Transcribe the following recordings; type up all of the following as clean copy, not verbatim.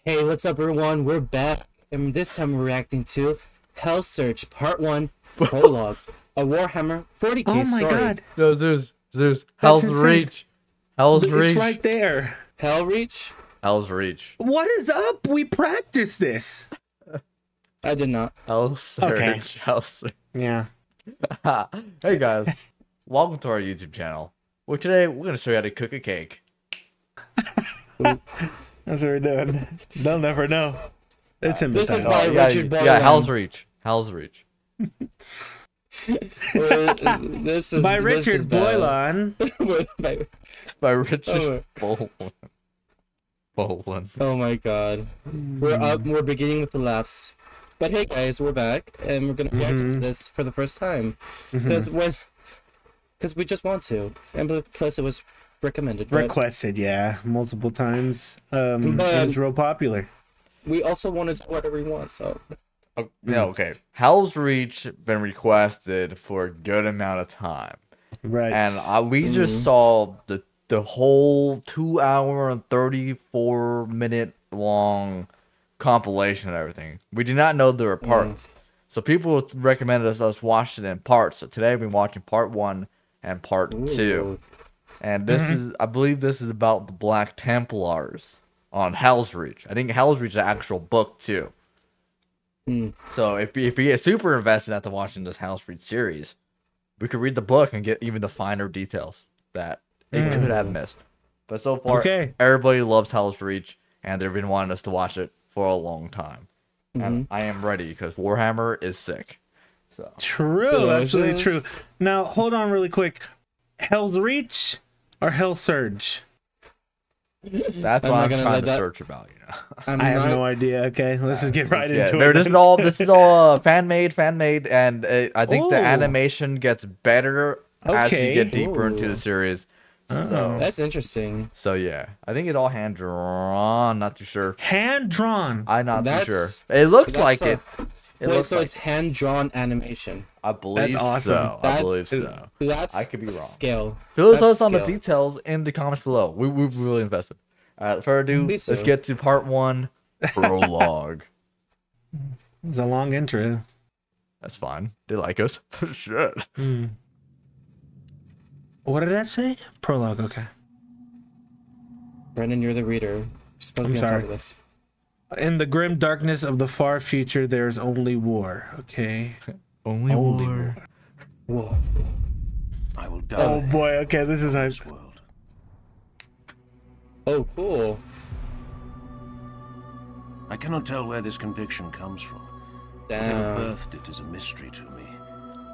Hey, what's up, everyone? We're back, and this time we're reacting to HELSREACH Part 1 Prologue, a Warhammer 40k story. Oh my god. No, Zeus. HELSREACH. HELSREACH. It's right there. HELSREACH? HELSREACH. What is up? We practiced this. I did not. HELSREACH. Okay. HELSREACH. Yeah. Hey guys, welcome to our YouTube channel. Well, today we're gonna show you how to cook a cake. That's what we're doing. They'll never know. It's in the This is title. by Richard Boylan. Yeah, HELSREACH. HELSREACH. This is by this is Richard bad. Boylan. By Richard Boylan. Oh my god. We're up, we're beginning with the laughs. But hey guys, we're back, and we're gonna react to this for the first time. Because we just want to. And plus it was recommended. Requested, yeah, multiple times. It's real popular. We also wanted to do whatever we want, so. Yeah, okay. HELSREACH been requested for a good amount of time. Right. And we just saw the whole 2 hour and 34-minute long compilation and everything. We did not know there were parts. So people recommended us watch it in parts. So today we've been watching part 1 and part 2. And this is, I believe this is about the Black Templars on HELSREACH. I think HELSREACH is an actual book too. So if you get super invested after watching this HELSREACH series, we could read the book and get even the finer details that it could have missed. But so far, everybody loves HELSREACH, and they've been wanting us to watch it for a long time. And I am ready because Warhammer is sick. So True, absolutely true. Now hold on really quick. HELSREACH or HELSREACH? that's what I'm trying to search about, you know. I have no idea. Okay, let's just get right into it. This is all fan made, and I think the animation gets better as you get deeper into the series. So, that's interesting. So yeah, I think it's all hand drawn. Not too sure. Hand drawn. I'm not too sure. It looks like it. Wait, so it's hand drawn animation. I believe that's awesome. so. I believe so. That's I could be wrong. Scale. Fill us on the details in the comments below. We're really invested. Further ado, let's get to part 1, prologue. It's a long intro. That's fine. They like us. Shit. What did that say? Prologue. Okay. Brendan, you're the reader. You're supposed to be on top of this. In the grim darkness of the far future, there's only war. Okay. Only war. Whoa. I will die. Oh boy. Okay, this is nice. World. Oh, cool. I cannot tell where this conviction comes from. Whatever birthed it is a mystery to me,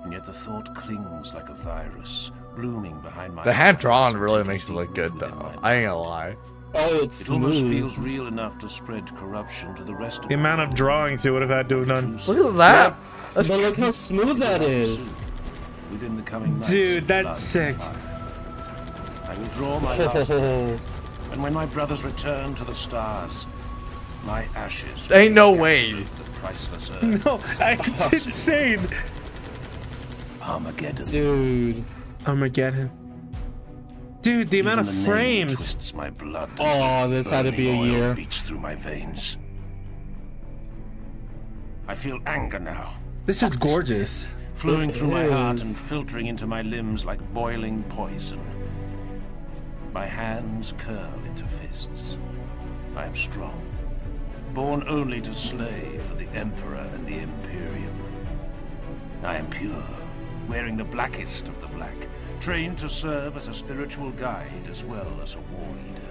and yet the thought clings like a virus, blooming behind my. The hand drawn really makes it look good, though. I ain't gonna lie. Oh, it's It almost feels real enough to spread corruption to the rest of The amount of drawings you would have had to have done. Look at that. But look how smooth that is. Within the coming nights, Dude, that's sick. I will draw my last breath, and when my brothers return to the stars, my ashes. Ain't no will way. scatter the priceless earth. No, it's insane. Armageddon. Dude. Armageddon. Dude, the amount of Even the name frames. twists my blood. Oh, this had to be a Burning oil year. Beats through my veins. I feel anger now, This is gorgeous. flowing through my heart and filtering into my limbs like boiling poison. My hands curl into fists. I am strong, born only to slay for the Emperor and the Imperium. I am pure, wearing the blackest of the black, trained to serve as a spiritual guide as well as a war leader.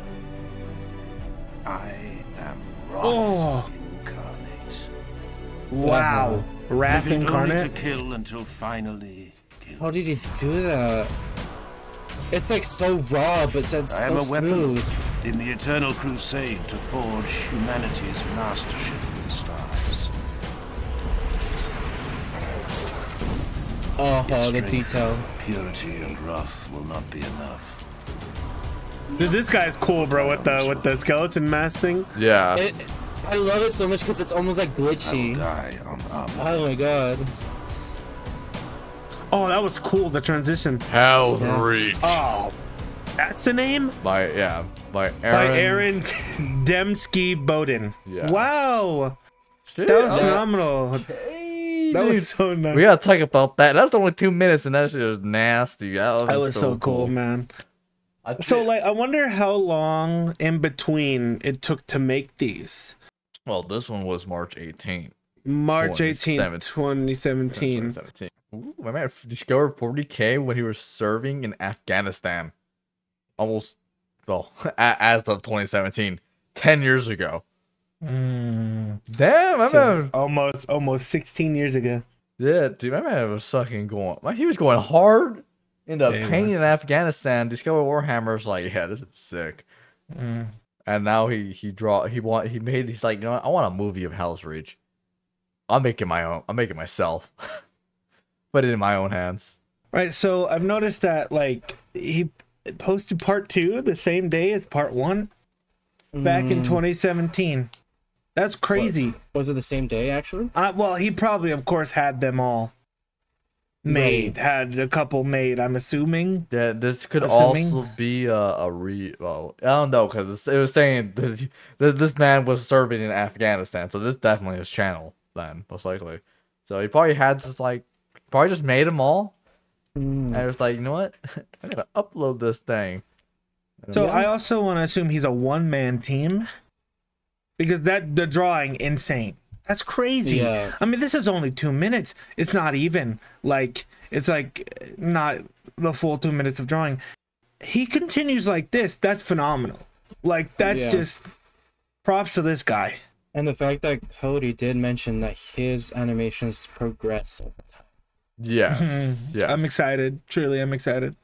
I am Wrath incarnate. Wow. Wrath Living only incarnate. to kill until finally killed. How did he do that? It's like so raw, but it's I am so a weapon smooth. in the eternal crusade to forge humanity's mastership with the stars. Oh, Yet the strength, detail. purity, and wrath will not be enough. Dude, this guy's cool, bro. With the skeleton mask thing. Yeah. I love it so much because it's almost like I will glitchy. die on armor. Oh my god. Oh, that was cool. The transition. HELSREACH. Oh, That's the name? By Aaron. By Aaron Dembski Bowden. Yeah. Wow. Shit, That was phenomenal. Hey, That dude. was so nice. We gotta talk about that. That's only 2 minutes, and that shit was nasty. That was so cool, man. So, like, I wonder how long in between it took to make these. Well, this one was March 18th. March 18th, 2017. Ooh, my man discovered 40K when he was serving in Afghanistan. Almost, well, as of 2017. 10 years ago. Damn, my man. Almost 16 years ago. Yeah, dude, my man was fucking going. He was going hard into pain in Afghanistan. Discovered Warhammer. Was like, yeah, this is sick. And now he's like, you know what? I want a movie of HELSREACH. I'm making my own. I'm making myself. Put it in my own hands. Right. So I've noticed that like he posted part 2 the same day as part 1 back in 2017. That's crazy. Was it the same day actually? Well, he probably, of course, had them all made. Right. Had a couple made. I'm assuming. Yeah, this could also be well, I don't know, because it was saying this man was serving in Afghanistan, so this definitely his channel then, most likely. So he probably had just like, probably just made them all, and it was like, you know what, I gotta upload this thing. So I also want to assume he's a one-man team, because the drawing insane. That's crazy. Yeah. I mean, this is only 2 minutes. It's not even like, it's like not the full 2 minutes of drawing. He continues like this. That's phenomenal. Like, that's just props to this guy. And the fact that Cody did mention that his animations progress over time. Yes. Yes. I'm excited. Truly, I'm excited.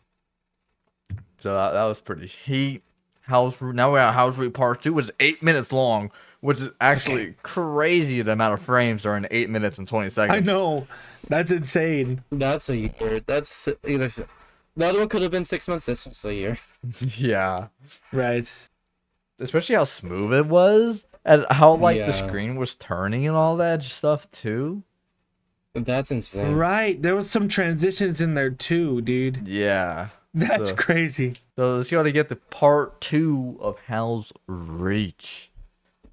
So that was pretty heat. Now we're at HELSREACH Part 2, which is 8 minutes long, which is actually crazy. The amount of frames are in 8 minutes and 20 seconds. I know. That's insane. That's a year. That's either the other one could have been 6 months. This one's a year. Yeah. Right. Especially how smooth it was, and how like the screen was turning and all that stuff too. That's insane. Right. There was some transitions in there too, dude. Yeah. That's crazy. So let's go to get the part 2 of HELSREACH.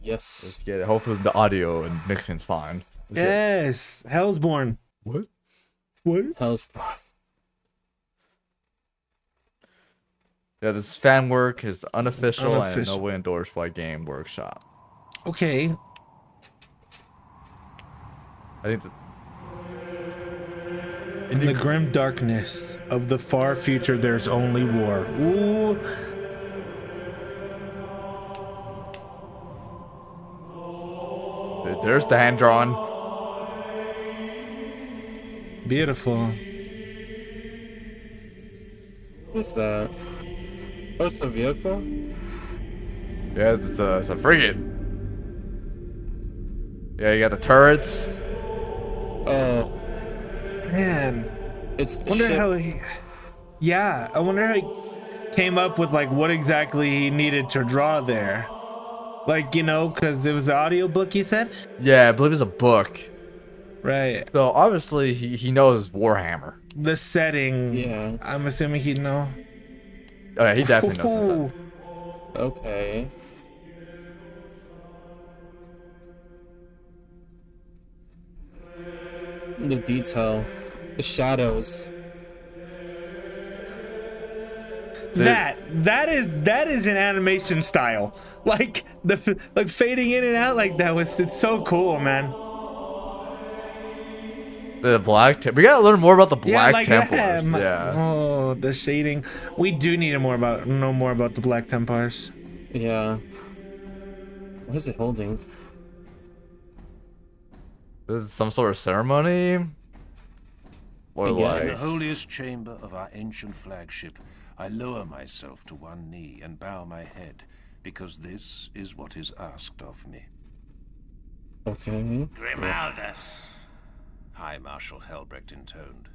Yes. Let's get it. Hopefully the audio and mixing's fine. Yes. Hellsborn. What? What? Hellsborn. Yeah, this fan work is unofficial and no way endorsed by Game Workshop. Okay. I think in the grim darkness of the far future, there's only war. Ooh. There's the hand drawn. Beautiful. What's that? Oh, it's a vehicle? Yeah, it's a frigate. Yeah, you got the turrets. Oh. Man. It's the wonder ship. how he... Yeah, I wonder how he came up with, like, what exactly he needed to draw there. Like, you know, because it was the audiobook, you said? Yeah, I believe it's a book. Right. So, obviously, he knows Warhammer. The setting. Yeah. I'm assuming he'd know. Oh, yeah, he definitely knows the setting. Okay. The detail. The shadows. That is an animation style. Like like fading in and out like that it's so cool, man. The Black we gotta learn more about the Black Templars. Yeah. Oh, the shading. We do need to know more about the Black Templars. Yeah. What is it holding? This is some sort of ceremony? Or like... In the holiest chamber of our ancient flagship, I lower myself to one knee and bow my head, because this is what is asked of me. Okay. Grimaldus, High Marshal Helbrecht intoned.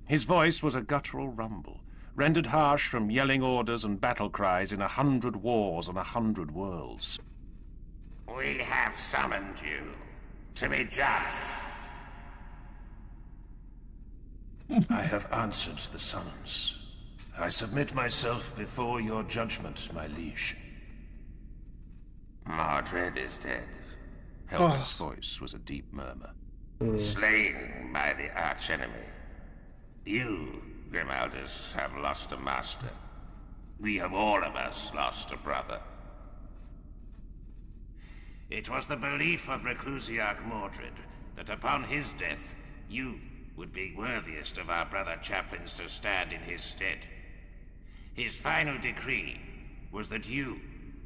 His voice was a guttural rumble, rendered harsh from yelling orders and battle cries in 100 wars on 100 worlds. We have summoned you to be judged. I have answered the summons. I submit myself before your judgment, my liege. Mordred is dead. Helget's voice was a deep murmur. Slain by the archenemy. You, Grimaldus, have lost a master. We have all of us lost a brother. It was the belief of Reclusiarch Mordred that upon his death, you would be worthiest of our brother chaplains to stand in his stead. His final decree was that you,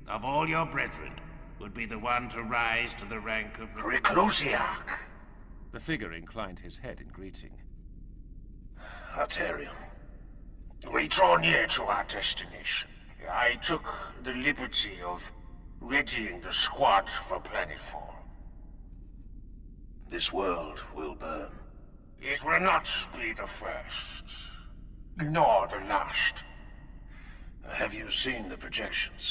of all your brethren, would be the one to rise to the rank of Reclusiarch. The figure inclined his head in greeting. Arterion, we draw near to our destination. I took the liberty of readying the squad for planetfall. This world will burn. It will not be the first, nor the last. Have you seen the projections?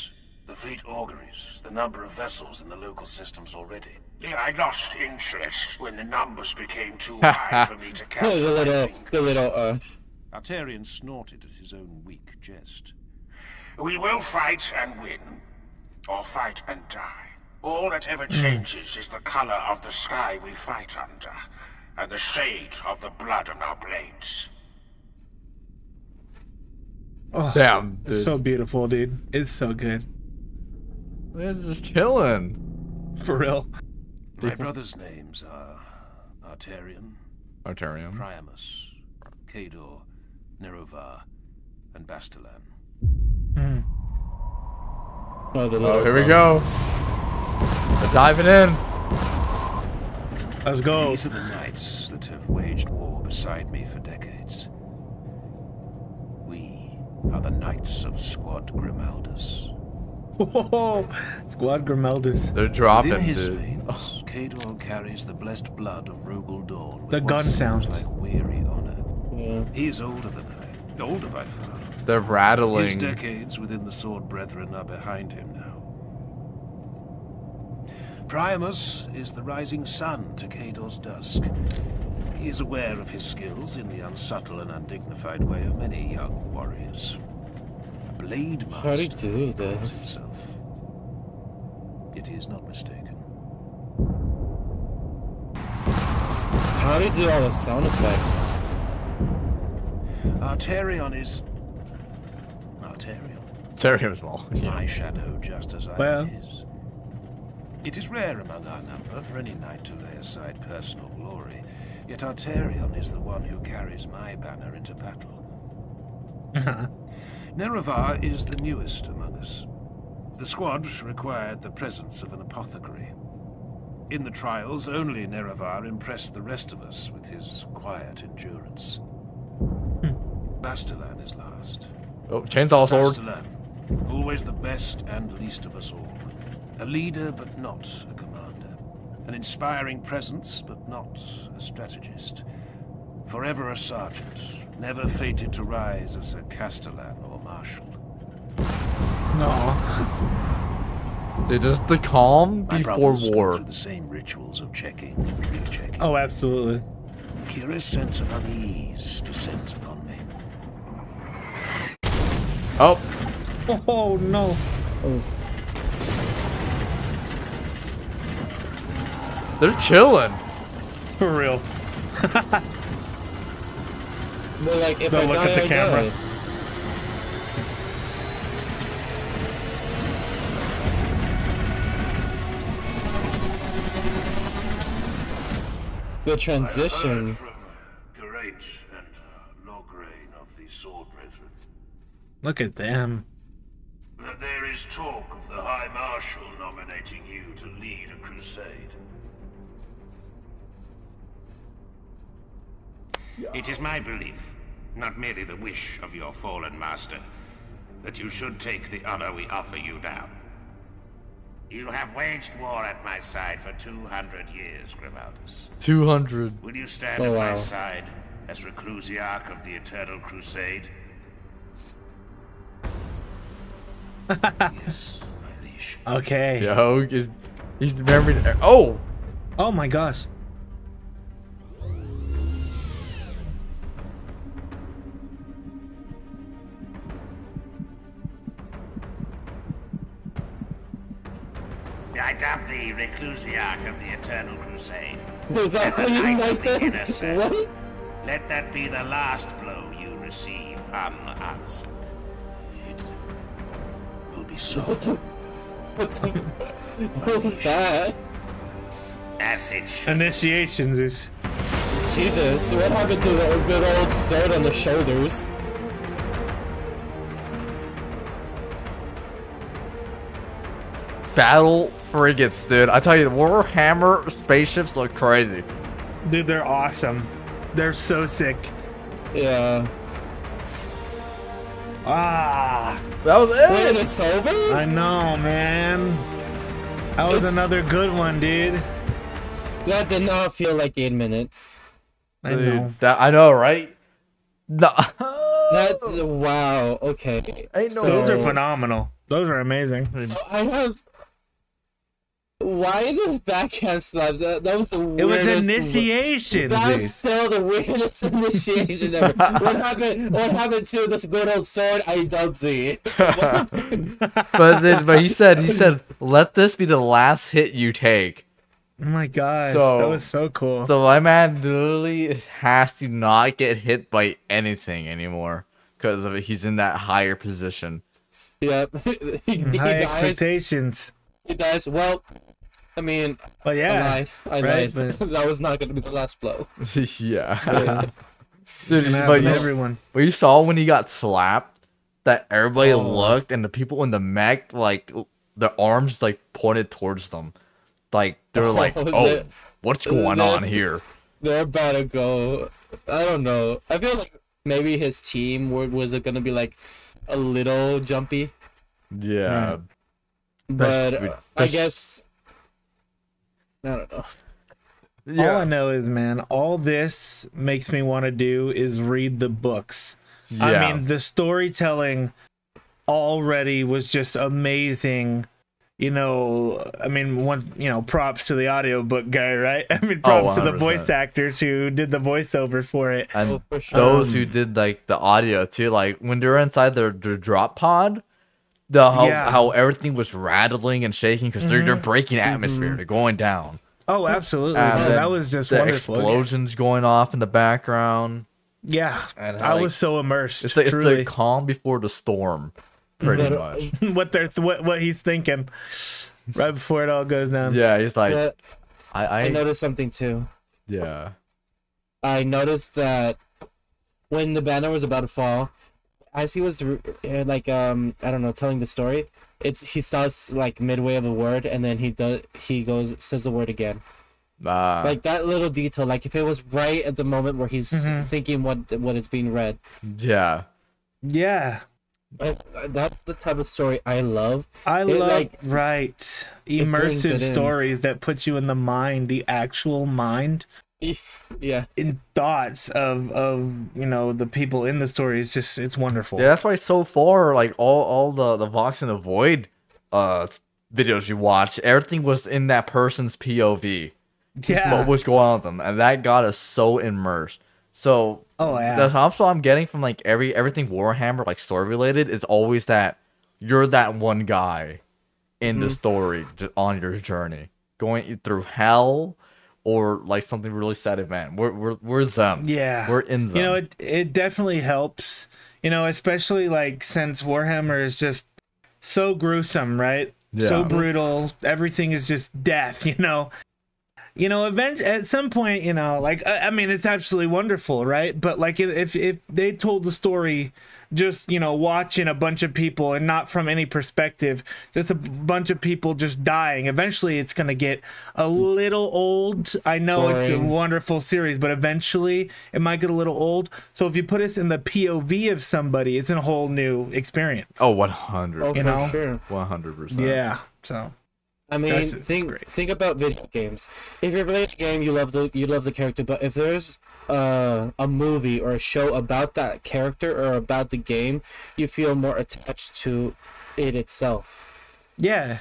The fleet auguries, the number of vessels in the local systems already. I lost interest when the numbers became too high for me to count. the little, Arterion snorted at his own weak jest. We will fight and win, or fight and die. All that ever changes is the color of the sky we fight under, and the shade of the blood on our blades. Oh, Damn, it's dude. so beautiful, dude. It's so good. They're just chilling. For real. My brothers' names are Arterion, Arterium. Priamus, Cador, Nerovar, and Bastilan. Oh, here we go. They're diving in. Let's go. These are the knights that have waged war beside me for decades. We are the Knights of Squad Grimaldus. Whoa. Squad Grimaldus. They're dropping, Within his dude. veins, Cador carries the blessed blood of Rogel Dawn. with The what gun seems sounds. like weary honor. Yeah. He is older than I, older by far. They're His rattling. decades within the Sword Brethren are behind him now. Priamus is the rising sun to Cador's dusk. He is aware of his skills in the unsubtle and undignified way of many young warriors. A blade master. How do you do he calls this? himself. Yet he is not mistaken. How do you do all the sound effects? Arterion is... Arterion. Terrier's ball. My shadow just as I Well. am his. It is rare among our number for any knight to lay aside personal glory, yet Arterion is the one who carries my banner into battle. Nerovar is the newest among us. The squad required the presence of an apothecary. In the trials, only Nerovar impressed the rest of us with his quiet endurance. Bastilan is last. Oh, chainsaw sword. Bastilan, always the best and least of us all. A leader, but not a commander. An inspiring presence, but not a strategist. Forever a sergeant, never fated to rise as a castellan or marshal. No. Dude, just the calm My before brothers go war. through the same rituals of checking and rechecking. Oh, absolutely. A curious sense of unease descends upon me. Oh, Oh, no. they're chilling. For real. They're like, if Don't I look die, at the I camera. die. The transition. From Gerate and Lograine of the Sword Brethren, Look at them. that there is talk of the High Marshal nominating you to lead a crusade. It is my belief, not merely the wish of your fallen master, that you should take the honor we offer you now. You have waged war at my side for 200 years, Grimaldus. 200. Will you stand Oh, at my wow. side as Reclusiarch of the Eternal Crusade? Yes, my liege. Okay. Yo, he's remembering. Oh, Oh my gosh. up the Reclusiarch of the Eternal Crusade. Was that As a how you knight like of the inner that? circle, What? let that be the last blow you receive unanswered. It will be so. What was that? As it should. Initiation, Zeus. Jesus, what happened to the good old sword on the shoulders? Battle frigates, dude. I tell you, Warhammer spaceships look crazy. Dude, they're awesome. They're so sick. Yeah. Ah, That was Wait, it. it's over? I know, man. That was It's- another good one, dude. That did not feel like 8 minutes. I know. Dude, I know, right? No. That's wow. Okay. Ain't no- Those are phenomenal. Those are amazing. So I have. Why the backhand slaps? That was the It was weirdest. initiation, That was Zeus. still the weirdest initiation ever. What happened? What happened to this good old sword? I dubbed thee. but he said, let this be the last hit you take. Oh my gosh, So- that was so cool. So my man literally has to not get hit by anything anymore because of he's in that higher position. Yep. he High dies. expectations. He dies. Well, I mean, But I yeah, lied. I right, lied. but- That was not going to be the last blow. Yeah. Yeah. Dude, Can but happen you, to everyone. but you saw when he got slapped that everybody Oh. looked and the people in the mech, like, their arms, like, pointed towards them. Like, they were like, Oh, oh, what's going they're- on here? They're about to go. I don't know. I feel like maybe his team was it going to be like a little jumpy, Yeah. but I that's- guess I don't know. All I know is, man, all this makes me want to do is read the books. I Yeah. mean, the storytelling already was just amazing. You know, I mean, props to the audiobook guy, right? I mean, props to the 100%. voice actors who did the voiceover for it. And Oh, for sure. those who did like the audio too, like when they're inside their drop pod, how Yeah. how everything was rattling and shaking because they're breaking atmosphere, they're going down. Oh, absolutely. And No, then that was just the wonderful. explosions going off in the background. Yeah, And, I like, was so immersed. It's the truly, calm before the storm, pretty But- much. what he's thinking right before it all goes down. Yeah, he's like, But I I noticed something too. yeah, I noticed that when the banner was about to fall, as he was like I don't know, telling the story, he stops like midway of a word and then he says the word again. Like that little detail, like if it was right at the moment where he's thinking what it's being read. yeah, Yeah, That's the type of story I love. I It, love like, right brings immersive it in. stories that put you in the mind, the actual mind, Yeah. in thoughts of the people in the story. It's wonderful. yeah. That's why so far, like all the Vox and the Void videos you watch, everything was in that person's POV. Yeah. What was going on with them, and that got us so immersed. So Oh, yeah. that's also I'm getting from like everything Warhammer like story related is always that you're that one guy in the story on your journey going through hell or like something really sad event. We're them. Yeah. We're in them. You know, it definitely helps. You know, especially like since Warhammer is just so gruesome, right? So Yeah. brutal. Everything is just death, you know. At some point, like I mean, it's absolutely wonderful, right? But like, if they told the story, just watching a bunch of people and not from any perspective, just a bunch of people just dying. Eventually, it's gonna get a little old. I know it's a Boring. wonderful series, but eventually it might get a little old. So if you put us in the POV of somebody, it's a whole new experience. oh 100, Oh, You for know? sure. 100%. yeah. So I mean, That's think great. about video games. If you're playing a game, you love the character, but if there's a movie or a show about that character or about the game, you feel more attached to it itself. yeah,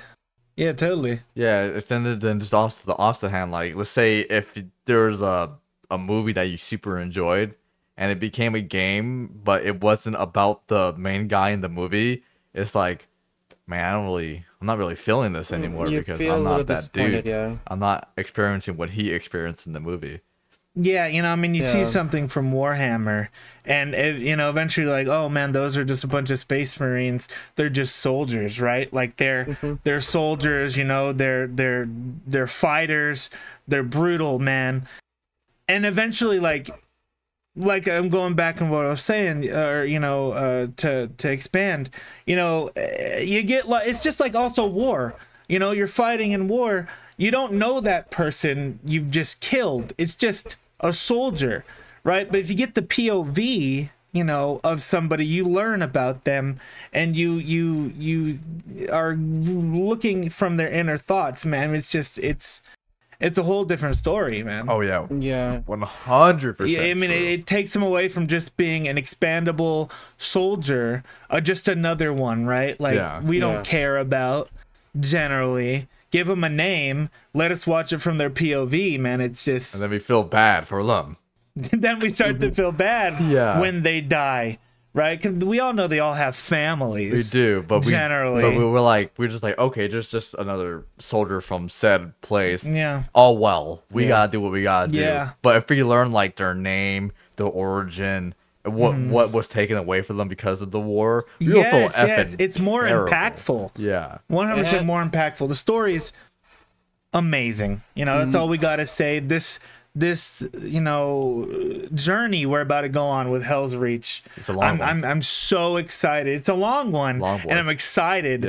totally. Yeah, if then just also the opposite hand, like let's say if there's a movie that you super enjoyed and it became a game, but it wasn't about the main guy in the movie, it's like man, I'm not really feeling this anymore You because feel I'm a little not that disappointed, dude. yeah. I'm not experiencing what he experienced in the movie. Yeah, you know, I mean, you see Yeah. something from Warhammer, and you know, eventually, like, oh man, those are just a bunch of space marines. They're just soldiers, right? Like they're soldiers. You know, they're fighters. They're brutal, man. And eventually, like I'm going back on what I was saying, or you know, to expand, you know, you get like it's just like also war. You know, you're fighting in war. You don't know that person you've just killed. It's just a soldier, right? But if you get the POV, you know, of somebody, you learn about them, and you are looking from their inner thoughts, man. It's a whole different story, man. Oh yeah, Yeah. 100%. Yeah, I mean, it takes him away from just being an expandable soldier, just another one, right? Like Yeah. we Yeah. don't care about generally. Give them a name. Let us watch it from their POV, man. It's just And then we feel bad for them. then we start to feel bad Yeah. when they die, right? Because we all know they all have families. We do, but generally. we're just like, okay, just another soldier from said place. Yeah. Oh well, we gotta do what we gotta do. Yeah. But if we learn like their name, their origin, what was taken away from them because of the war, we will feel Yes, effing it's more terrible. impactful. Yeah. 100% more impactful. The story is amazing. You know, that's all we got to say. This you know, journey we're about to go on with HELSREACH. It's a long one. I'm so excited. It's a long one, and I'm excited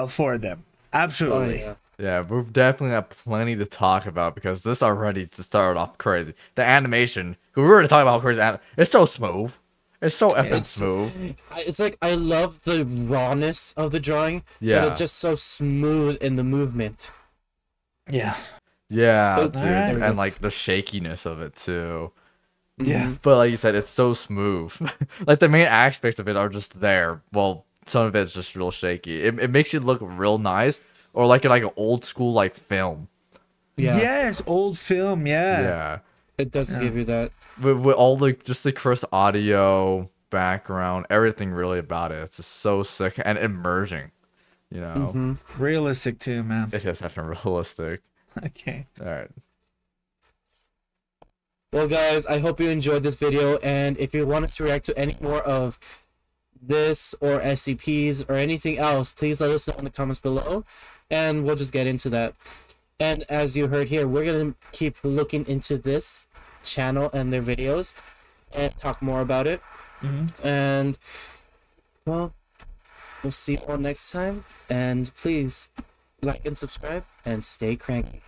for them. Absolutely. Oh, yeah. Yeah, we've definitely got plenty to talk about because this already started off crazy. The animation, we were already talking about how crazy it's so smooth. It's so effing smooth. It's like I love the rawness of the drawing, Yeah. but it's just so smooth in the movement. Yeah. Yeah, Oh, dude. alright. And like the shakiness of it too. Yeah. But like you said, it's so smooth. Like the main aspects of it are just there. Well, some of it's just real shaky. It makes it look real nice, or like an old school like film. Yeah, Yes, old film. Yeah. Yeah, it does give you that. with all the just the crisp audio, background, everything really about it. It's just so sick and immersion. You know, Realistic too, man. it is effing realistic. Okay. All right. Well, guys, I hope you enjoyed this video, and if you want us to react to any more of this or SCPs or anything else, please let us know in the comments below, and we'll just get into that. And as you heard here, we're gonna keep looking into this channel and their videos and talk more about it. And well, we'll see you all next time, and please like and subscribe and stay cranky.